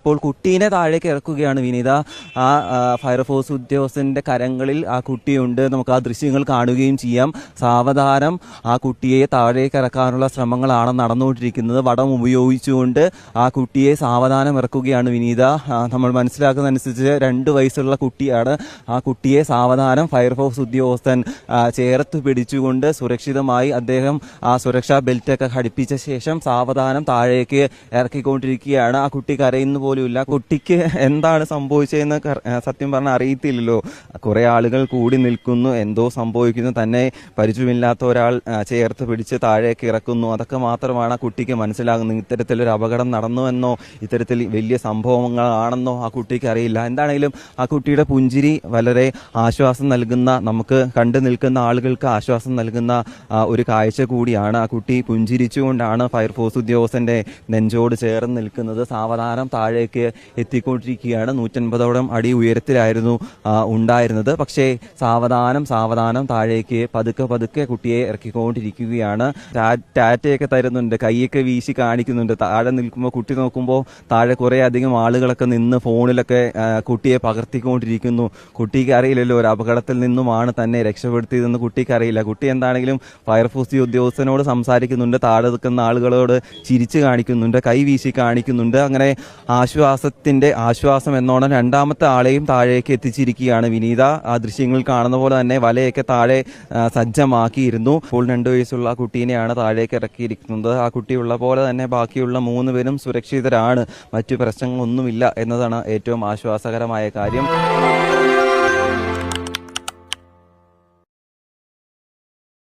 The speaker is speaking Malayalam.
ഇപ്പോൾ കുട്ടീനെ താഴേക്ക് ഇറക്കുകയാണ് വിനീത. ആ ഫയർഫോഴ്സ് ഉദ്യോഗസ്ഥന്റെ കരങ്ങളിൽ ആ കുട്ടിയുണ്ട്. നമുക്ക് ആ ദൃശ്യങ്ങൾ കാണുകയും ചെയ്യാം. സാവധാനം ആ കുട്ടിയെ താഴേക്ക് ഇറക്കാനുള്ള ശ്രമങ്ങളാണ് നടന്നുകൊണ്ടിരിക്കുന്നത്. വടം ഉപയോഗിച്ചുകൊണ്ട് ആ കുട്ടിയെ സാവധാനം ഇറക്കുകയാണ് വിനീത. നമ്മൾ മനസ്സിലാക്കുന്നതനുസരിച്ച് 2 വയസ്സുള്ള കുട്ടിയാണ്. ആ കുട്ടിയെ സാവധാനം ഫയർഫോഴ്സ് ഉദ്യോഗസ്ഥൻ ചേർത്ത് പിടിച്ചുകൊണ്ട് സുരക്ഷിതമായി അദ്ദേഹം ആ സുരക്ഷാ ബെൽറ്റൊക്കെ ഘടിപ്പിച്ച ശേഷം സാവധാനം താഴേക്ക് ഇറക്കിക്കൊണ്ടിരിക്കുകയാണ്. ആ കുട്ടി കരയുന്ന പോലുമില്ല. കുട്ടിക്ക് എന്താണ് സംഭവിച്ചതെന്ന് സത്യം പറഞ്ഞാൽ അറിയത്തില്ലല്ലോ. കുറെ ആളുകൾ കൂടി നിൽക്കുന്നു, എന്തോ സംഭവിക്കുന്നു, തന്നെ പരിചയമില്ലാത്ത ഒരാൾ ചേർത്ത് പിടിച്ച് താഴേക്ക് ഇറക്കുന്നു. അതൊക്കെ മാത്രമാണ് ആ കുട്ടിക്ക് മനസ്സിലാകുന്നത്. ഇത്തരത്തിലൊരു അപകടം നടന്നുവെന്നോ ഇത്തരത്തിൽ വലിയ സംഭവങ്ങളാണെന്നോ ആ കുട്ടിക്ക് അറിയില്ല. എന്താണെങ്കിലും ആ കുട്ടിയുടെ പുഞ്ചിരി വളരെ ആശ്വാസം നൽകുന്ന, നമുക്ക് കണ്ടു നിൽക്കുന്ന ആളുകൾക്ക് ആശ്വാസം നൽകുന്ന ഒരു കാഴ്ച കൂടിയാണ്. ആ കുട്ടി പുഞ്ചിരിച്ചുകൊണ്ടാണ് ഫയർഫോഴ്സ് ഉദ്യോഗസ്ഥന്റെ നെഞ്ചോട് ചേർന്ന് നിൽക്കുന്നത്. സാവധാനം താഴേക്ക് എത്തിക്കൊണ്ടിരിക്കുകയാണ്. 150ഓളം അടി ഉയരത്തിലായിരുന്നു ഉണ്ടായിരുന്നത്. പക്ഷേ സാവധാനം താഴേക്ക് പതുക്കെ കുട്ടിയെ ഇറക്കിക്കൊണ്ടിരിക്കുകയാണ്. ടാറ്റയൊക്കെ തരുന്നുണ്ട്, കൈയൊക്കെ വീശി കാണിക്കുന്നുണ്ട്. താഴെ നിൽക്കുമ്പോൾ കുട്ടി നോക്കുമ്പോൾ താഴെ കുറെ അധികം ആളുകളൊക്കെ നിന്ന് ഫോണിലൊക്കെ കുട്ടിയെ പകർത്തിക്കൊണ്ടിരിക്കുന്നു. കുട്ടിക്ക് അറിയില്ലല്ലോ ഒരു അപകടത്തിൽ നിന്നുമാണ് തന്നെ രക്ഷപ്പെടുത്തിയതെന്ന് കുട്ടിക്ക് അറിയില്ല. കുട്ടി എന്താണെങ്കിലും ഫയർഫോഴ്സ് ഉദ്യോഗസ്ഥനോട് സംസാരിക്കുന്നുണ്ട്, താഴെ നിൽക്കുന്ന ആളുകളോട് ചിരിച്ചു കാണിക്കുന്നുണ്ട്, കൈ വീശി കാണിക്കുന്നുണ്ട്. അങ്ങനെ ആശ്വാസം എന്നോണം 2ാമത്തെ ആളെയും താഴേക്ക് എത്തിച്ചിരിക്കുകയാണ് വിനീത. ആ ദൃശ്യങ്ങൾ കാണുന്ന പോലെ തന്നെ വലയൊക്കെ താഴെ സജ്ജമാക്കിയിരുന്നു. ഇപ്പോൾ 2 വയസ്സുള്ള കുട്ടീനെയാണ് താഴേക്ക് ഇറക്കിയിരിക്കുന്നത്. ആ കുട്ടിയുള്ള പോലെ തന്നെ ബാക്കിയുള്ള 3 പേരും സുരക്ഷിതരാണ്. മറ്റു പ്രശ്നങ്ങളൊന്നുമില്ല എന്നതാണ് ഏറ്റവും ആശ്വാസകരമായ കാര്യം.